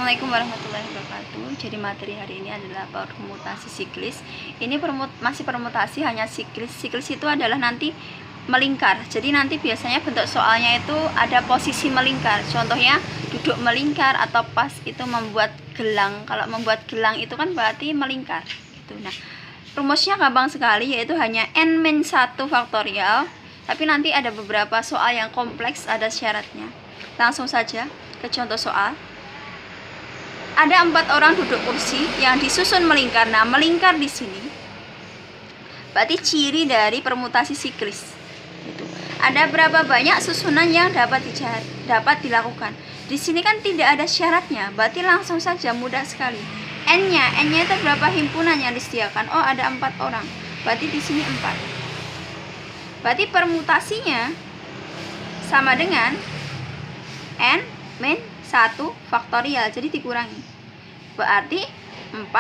Assalamualaikum warahmatullahi wabarakatuh. Jadi materi hari ini adalah permutasi siklis. Ini masih permutasi hanya siklis. Siklis itu adalah nanti melingkar. Jadi nanti biasanya bentuk soalnya itu ada posisi melingkar. Contohnya duduk melingkar atau pas itu membuat gelang. Kalau membuat gelang itu kan berarti melingkar gitu. Nah, rumusnya gampang sekali, yaitu hanya n-1 faktorial. Tapi nanti ada beberapa soal yang kompleks, ada syaratnya. Langsung saja ke contoh soal. Ada 4 orang duduk kursi yang disusun melingkar. Nah, melingkar di sini berarti ciri dari permutasi siklis. Gitu. Ada berapa banyak susunan yang dapat dilakukan? Di sini kan tidak ada syaratnya, berarti langsung saja mudah sekali. N-nya itu berapa himpunan yang disediakan? Oh, ada 4 orang. Berarti di sini 4. Berarti permutasinya sama dengan n-1 faktorial, jadi dikurangi. Berarti 4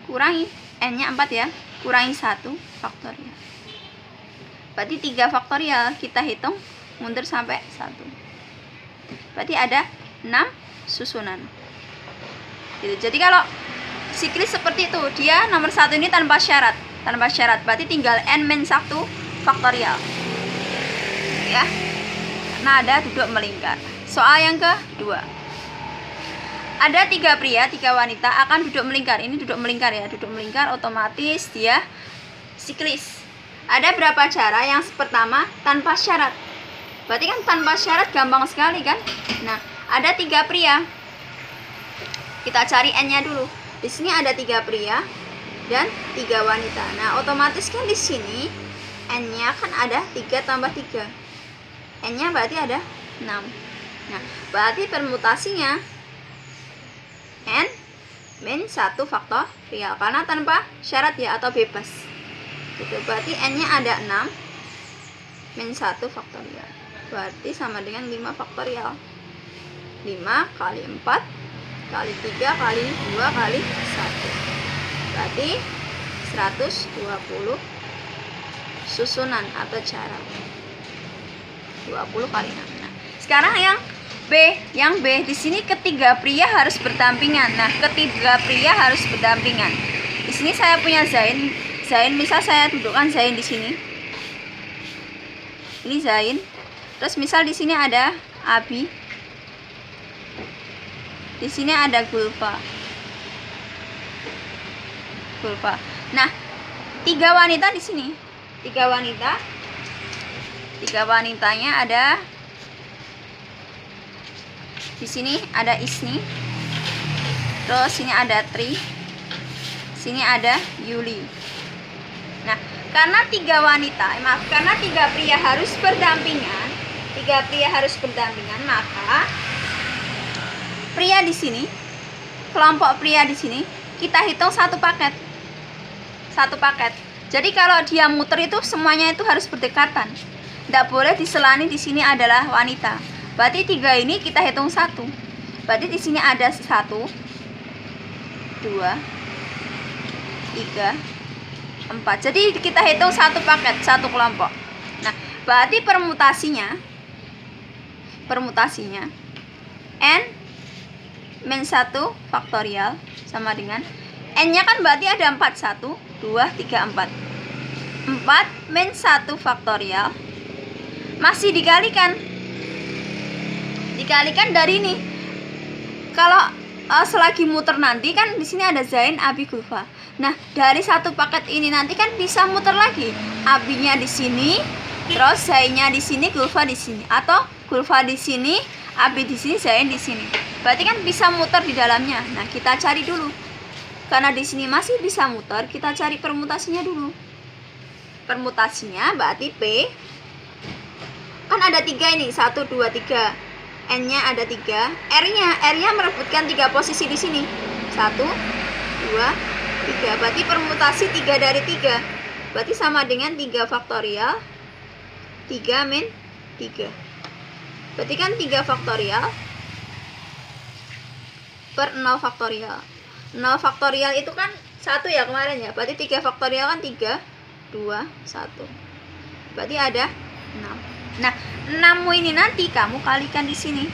kurangi n-nya 4 ya, kurangi 1 faktorial. Berarti 3 faktorial, kita hitung mundur sampai 1. Berarti ada 6 susunan. Gitu. Jadi kalau siklis seperti itu, dia nomor 1 ini tanpa syarat. Tanpa syarat, berarti tinggal n-1 faktorial. Ya. Nah, ada duduk melingkar. Soal yang kedua. Ada 3 pria, 3 wanita akan duduk melingkar. Ini duduk melingkar ya, duduk melingkar otomatis dia siklis. Ada berapa cara? Yang pertama tanpa syarat. Berarti kan tanpa syarat gampang sekali kan? Nah, ada 3 pria. Kita cari n-nya dulu. Di sini ada 3 pria dan 3 wanita. Nah, otomatis kan di sini n-nya kan ada 3 tambah 3. N-nya berarti ada 6. Nah, berarti permutasinya n-1 faktorial karena tanpa syarat ya, atau bebas gitu. Berarti n-nya ada 6 min 1 faktorial, berarti sama dengan 5 faktorial. 5 kali 4 kali 3 kali 2 kali 1, berarti 120 susunan atau cara. 20 kali 6. Nah, sekarang yang B di sini ketiga pria harus berdampingan. Nah, ketiga pria harus berdampingan. Di sini saya punya Zain. Misal saya dudukkan Zain di sini. Ini Zain. Terus misal di sini ada Abi. Di sini ada Gulfa. Nah, 3 wanita di sini. 3 wanita. 3 wanitanya ada di sini, ada Isni. Terus sini ada Tri. Sini ada Yuli. Nah, karena 3 pria harus berdampingan, maka pria di sini, kelompok pria di sini kita hitung satu paket. Jadi kalau dia muter itu semuanya itu harus berdekatan. Tidak boleh diselani di sini adalah wanita. Berarti 3 ini kita hitung 1. Berarti di sini ada 1, 2, 3, 4. Jadi kita hitung satu paket, satu kelompok. Nah, berarti permutasinya n-1 faktorial sama dengan n-nya kan berarti ada 4, 1, 2, 3, 4. 4 min 1 faktorial masih dikalikan dari ini. Kalau selagi muter nanti kan di sini ada Zain, Abi, Gulfa. Nah, dari satu paket ini nanti kan bisa muter lagi. Abinya di sini, terus Zainnya di sini, Gulfa di sini, atau Gulfa di sini, Abi di sini, Zain di sini. Berarti kan bisa muter di dalamnya. Nah, kita cari dulu. Karena di sini masih bisa muter, kita cari permutasinya dulu. Permutasinya berarti P kan ada 3 ini, 1, 2, 3. N-nya ada 3, R-nya merebutkan 3 posisi di sini. 1, 2, 3. Berarti permutasi 3 dari 3. Berarti sama dengan 3 faktorial 3 min 3. Berarti kan 3 faktorial per 0 faktorial. 0 faktorial itu kan 1 ya kemarin ya. Berarti 3 faktorial kan 3, 2, 1. Berarti ada 6. Nah, 6 ini nanti kamu kalikan di sini.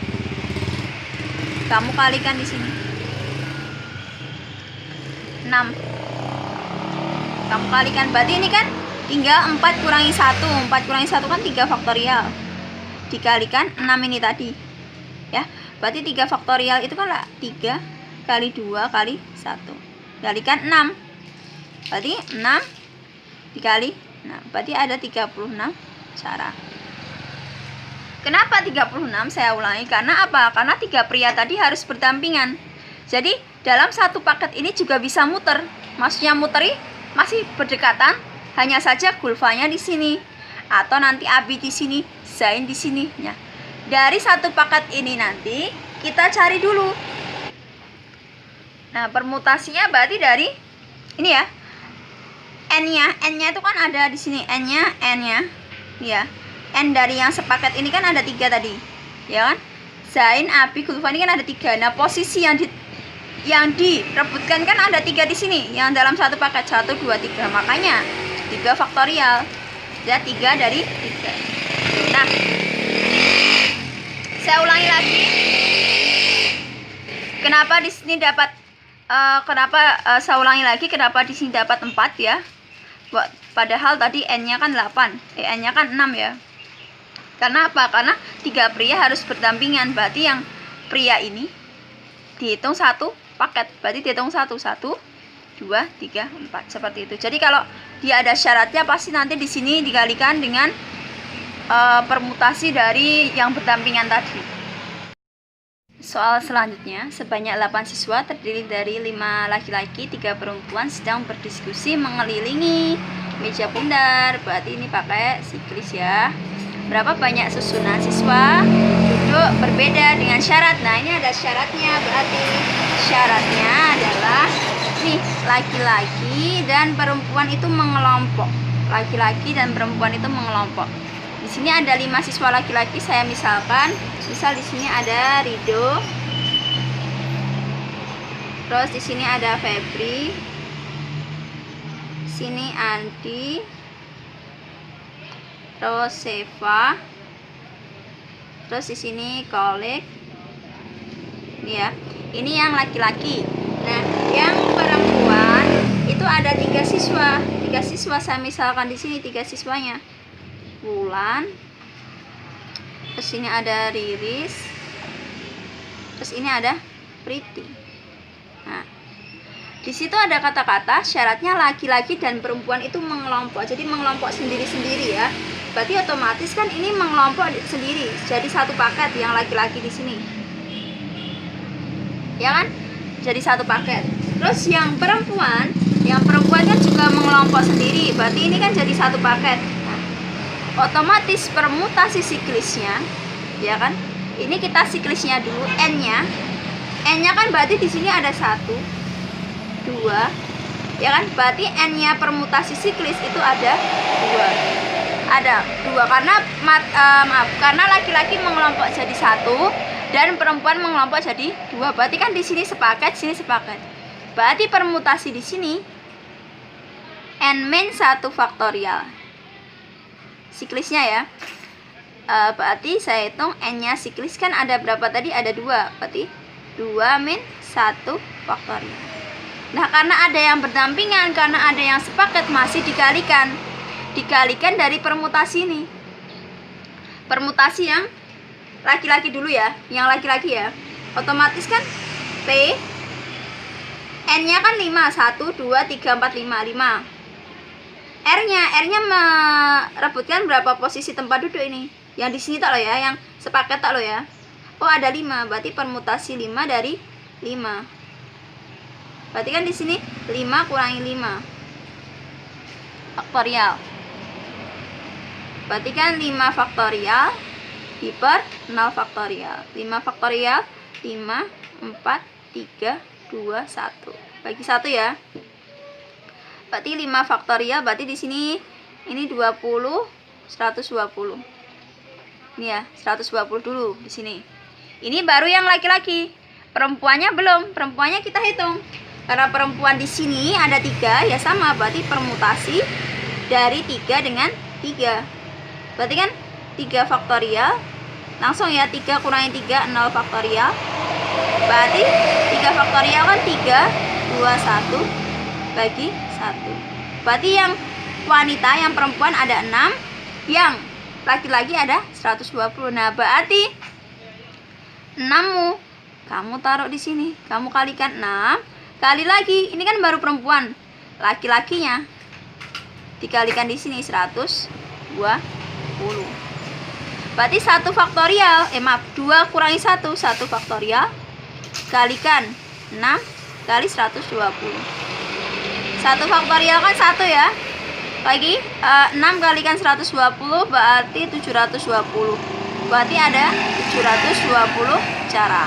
6. Kamu kalikan, berarti ini kan tinggal 4 kurangi 1. 4 kurangi 1 kan 3 faktorial. Dikalikan 6 ini tadi. Ya, berarti 3 faktorial itu kan 3 kali 2 kali 1. Kalikan 6. Berarti 6 dikali 6. Berarti ada 36 cara. Kenapa 36? Saya ulangi, karena apa? Karena 3 pria tadi harus berdampingan. Jadi, dalam satu paket ini juga bisa muter. Maksudnya muteri masih berdekatan, hanya saja gulfanya di sini atau nanti Abi di sini, Zain di sini. Ya. Dari satu paket ini nanti kita cari dulu. Nah, permutasinya berarti dari ini ya. N-nya itu kan ada di sini, N-nya, ya. N dari yang sepaket ini kan ada 3 tadi. Ya kan? Zain, Abi, gulfa ini kan ada 3. Nah, posisi yang direbutkan kan ada 3 di sini, yang dalam satu paket 1, 2, 3. Makanya 3 faktorial. Ya, 3 dari 3. Nah, saya ulangi lagi. Kenapa di sini dapat saya ulangi lagi kenapa di sini dapat 4 ya? Padahal tadi N-nya kan 8. N-nya kan 6 ya. Karena apa? Karena 3 pria harus berdampingan. Berarti yang pria ini dihitung 1 paket, berarti dihitung 1, 2, 3, 4 seperti itu. Jadi kalau dia ada syaratnya pasti nanti di sini dikalikan dengan permutasi dari yang berdampingan tadi. Soal selanjutnya, sebanyak 8 siswa terdiri dari 5 laki-laki, 3 perempuan sedang berdiskusi mengelilingi meja bundar. Berarti ini pakai siklis ya. Berapa banyak susunan siswa duduk berbeda dengan syarat. Nah, ini ada syaratnya, berarti syaratnya adalah nih, laki-laki dan perempuan itu mengelompok. Laki-laki dan perempuan itu mengelompok. Di sini ada 5 siswa laki-laki, saya misal di sini ada Rido. Terus di sini ada Febri. Sini Andi. Terus Seva. Terus di sini Kolik. Ini ya. Ini yang laki-laki. Nah, yang perempuan itu ada 3 siswa. 3 siswa saya misalkan di sini 3 siswanya. Wulan. Terus ini ada Riris. Terus ini ada Priti. Nah, di situ ada kata-kata syaratnya laki-laki dan perempuan itu mengelompok. Jadi mengelompok sendiri-sendiri ya. Berarti otomatis kan ini mengelompok sendiri. Jadi satu paket yang laki-laki di sini. Ya kan? Jadi satu paket. Terus yang perempuan kan juga mengelompok sendiri. Berarti ini kan jadi satu paket. Nah, otomatis permutasi siklisnya, ya kan? Ini kita siklisnya dulu, N-nya kan berarti di sini ada 1, 2, ya kan? Berarti N-nya permutasi siklis itu ada 2. Ada 2 karena karena laki-laki mengelompok jadi 1 dan perempuan mengelompok jadi 2. Berarti kan di sini sepaket, sini sepaket. Berarti permutasi di sini N-1 faktorial. Siklisnya ya. Berarti saya hitung N-nya siklis kan ada berapa tadi? Ada 2. Berarti 2-1 faktorial. Nah, karena ada yang berdampingan, karena ada yang sepaket, masih dikalikan dari permutasi ini. Permutasi yang laki-laki dulu ya, yang laki-laki ya. Otomatis kan P N-nya kan 5, 1, 2, 3, 4, 5. R-nya merebutkan berapa posisi tempat duduk ini? Yang di sini tak lo ya, yang sepaket tak lo ya. Oh, ada 5, berarti permutasi 5 dari 5. Berarti kan di sini 5 kurangi 5 faktorial. Berarti kan 5 faktorial diper 0 faktorial. 5 faktorial 5, 4, 3, 2, 1. Bagi 1 ya. Berarti 5 faktorial berarti di sini ini 20, 120. Ini ya, 120 dulu di sini. Ini baru yang laki-laki. Perempuannya belum. Perempuannya kita hitung. Karena perempuan di sini ada 3, ya sama, berarti permutasi dari 3 dengan 3. Berarti kan 3 faktorial. Langsung ya, 3 kurangi 3, 0 faktorial. Berarti 3 faktorial kan 3, 2, 1, bagi 1. Berarti yang wanita, yang perempuan ada 6, yang laki-laki ada 120. Nah, berarti 6-mu kamu taruh di sini. Kamu kalikan 6 kali lagi. Ini kan baru perempuan. Laki-lakinya dikalikan di sini 120. Berarti 1 faktorial, 2 kurangi 1, 1 faktorial kalikan 6 kali 120. 1 faktorial kan 1 ya. Lagi 6 kalikan 120 berarti 720. Berarti ada 720 cara.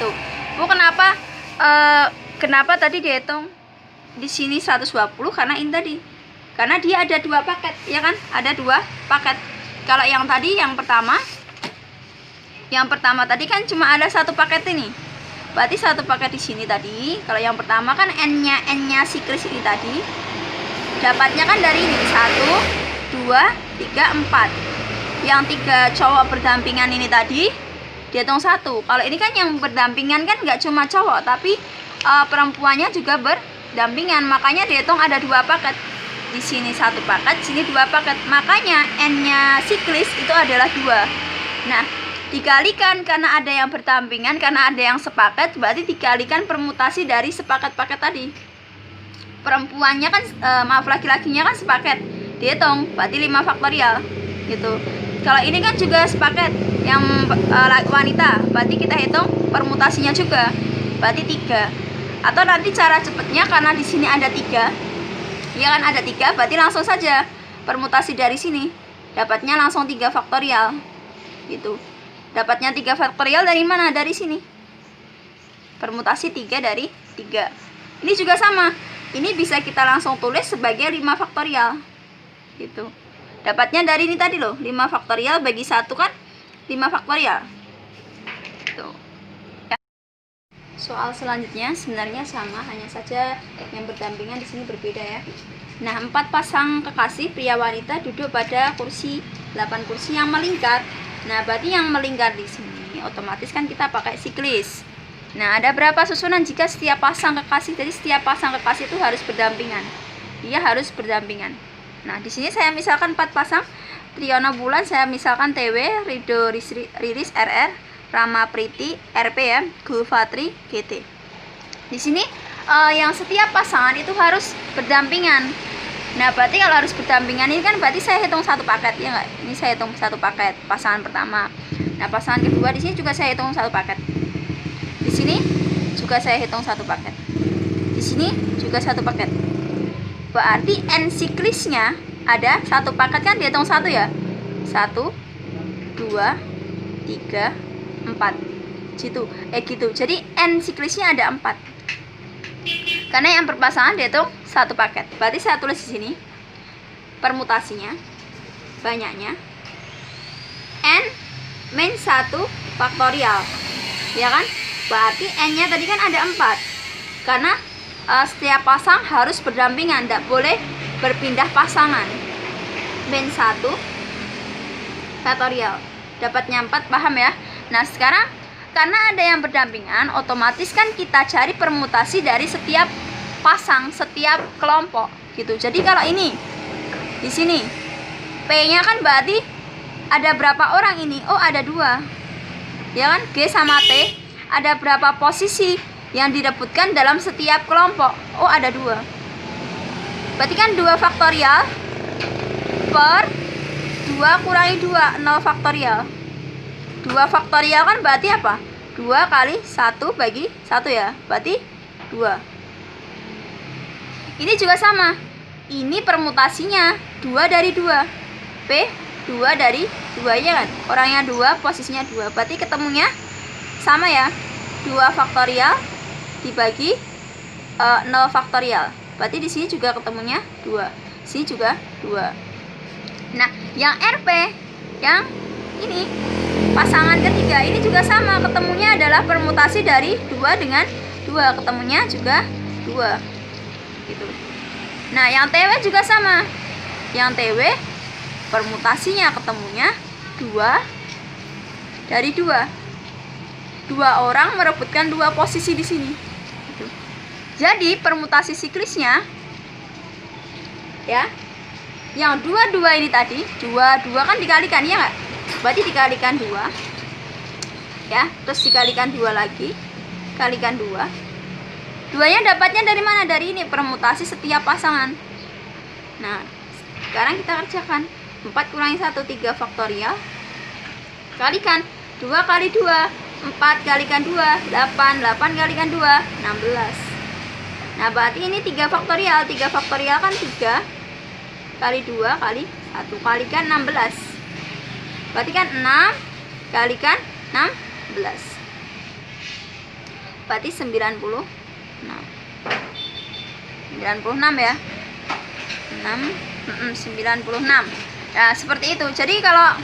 Tuh. Bu, kenapa tadi dihitung di sini 120? Karena ini tadi. Karena dia ada 2 paket, ya kan? Ada 2 paket. Kalau yang tadi yang pertama tadi kan cuma ada 1 paket ini. Berarti 1 paket di sini tadi. Kalau yang pertama kan n-nya siklis ini tadi. Dapatnya kan dari ini 1 2 3 4. Yang 3 cowok berdampingan ini tadi dihitung 1. Kalau ini kan yang berdampingan kan nggak cuma cowok, tapi perempuannya juga berdampingan. Makanya dihitung ada 2 paket. Di sini 1 paket, sini 2 paket. Makanya n-nya siklis itu adalah 2. Nah, dikalikan karena ada yang berdampingan, karena ada yang sepaket, berarti dikalikan permutasi dari sepaket-paket tadi. Perempuannya kan laki-lakinya kan sepaket, dihitung berarti 5 faktorial gitu. Kalau ini kan juga sepaket yang wanita, berarti kita hitung permutasinya juga, berarti 3. Atau nanti cara cepatnya, karena di sini ada 3, ya kan, ada 3, berarti langsung saja permutasi dari sini dapatnya langsung 3 faktorial gitu. Dapatnya 3 faktorial dari mana? Dari sini. Permutasi 3 dari 3. Ini juga sama. Ini bisa kita langsung tulis sebagai 5 faktorial gitu. Dapatnya dari ini tadi loh, 5 faktorial bagi 1 kan 5 faktorial tuh. Soal selanjutnya sebenarnya sama, hanya saja yang berdampingan di sini berbeda ya. Nah, 4 pasang kekasih pria wanita duduk pada kursi 8 kursi yang melingkar. Nah, berarti yang melingkar di sini otomatis kan kita pakai siklis. Nah, ada berapa susunan jika setiap pasang kekasih? Jadi setiap pasang kekasih itu harus berdampingan. Dia harus berdampingan. Nah, di sini saya misalkan 4 pasang Triyono Bulan, saya misalkan TW, Rido Riris RR, Rama Priti RP ya, Gulfatri GT. Di sini yang setiap pasangan itu harus berdampingan. Nah, berarti kalau harus berdampingan ini kan berarti saya hitung 1 paket ya enggak? Ini saya hitung 1 paket pasangan pertama. Nah, pasangan kedua di sini juga saya hitung 1 paket. Di sini juga saya hitung 1 paket. Di sini juga 1 paket. Berarti n siklisnya ada 1 paket kan dihitung 1 ya. 1 2 3 4 gitu. Gitu. Jadi n siklisnya ada 4. Karena yang perpasangan dihitung 1 paket. Berarti saya tulis di sini permutasinya, banyaknya n min 1 faktorial. Ya kan? Berarti n-nya tadi kan ada 4. Karena setiap pasang harus berdampingan, tidak boleh berpindah pasangan. Min 1 faktorial. Dapatnya 4, paham ya? Nah, sekarang karena ada yang berdampingan, otomatis kan kita cari permutasi dari setiap pasang, setiap kelompok gitu. Jadi kalau ini di sini P-nya kan berarti ada berapa orang ini? Oh, ada 2. Ya kan? G sama T ada berapa posisi yang direbutkan dalam setiap kelompok? Oh, ada 2. Berarti kan 2 faktorial per 2 kurangi 2, 0 faktorial. 2 faktorial kan berarti apa? 2 kali 1 bagi 1 ya. Berarti 2. Ini juga sama. Ini permutasinya 2 dari 2. P 2 dari 2 ya kan? Orangnya 2, posisinya 2. Berarti ketemunya sama ya. 2 faktorial dibagi 0 faktorial. Berarti di sini juga ketemunya 2. Sini juga 2. Nah, yang RP yang ini pasangan ketiga ini juga sama, ketemunya adalah permutasi dari 2 dengan 2, ketemunya juga 2 gitu. Nah, yang TW juga sama. Yang TW permutasinya ketemunya 2 dari 2. 2 orang merebutkan 2 posisi di sini gitu. Jadi permutasi siklisnya ya, yang 22 ini tadi, 22 kan dikalikan ya nggak? Berarti dikalikan 2 ya, terus dikalikan 2 lagi, kalikan 2. 2 nya dapatnya dari mana? Dari ini, permutasi setiap pasangan. Nah, sekarang kita kerjakan. 4 kurangi 1, 3 faktorial, kalikan 2 kali 2, 4 kalikan 2, 8, 8 kalikan 2, 16. Nah, berarti ini 3 faktorial. 3 faktorial kan 3 kali 2 kali 1, kalikan 16. Berarti kan 6 kalikan 16. Berarti 96. 96 ya. 96. Nah, seperti itu. Jadi kalau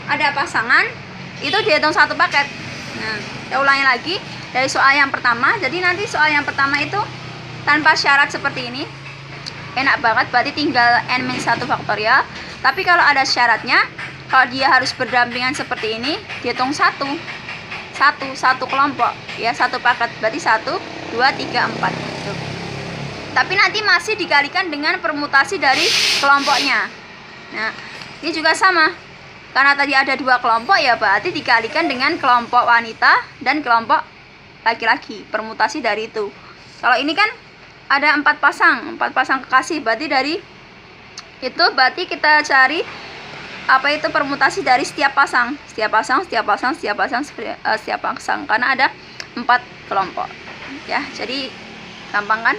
ada pasangan itu dihitung satu paket. Nah, kita ulangi lagi dari soal yang pertama. Jadi nanti soal yang pertama itu tanpa syarat seperti ini, enak banget, berarti tinggal n-1 faktorial. Tapi kalau ada syaratnya, kalau dia harus berdampingan seperti ini, dihitung satu kelompok ya, satu paket, berarti 1, 2, 3, 4 gitu. Tapi nanti masih dikalikan dengan permutasi dari kelompoknya. Nah, ini juga sama, karena tadi ada 2 kelompok ya, berarti dikalikan dengan kelompok wanita dan kelompok laki-laki, permutasi dari itu. Kalau ini kan ada 4 pasang kekasih, berarti dari itu berarti kita cari apa itu permutasi dari setiap pasang, karena ada 4 kelompok ya. Jadi gampang kan?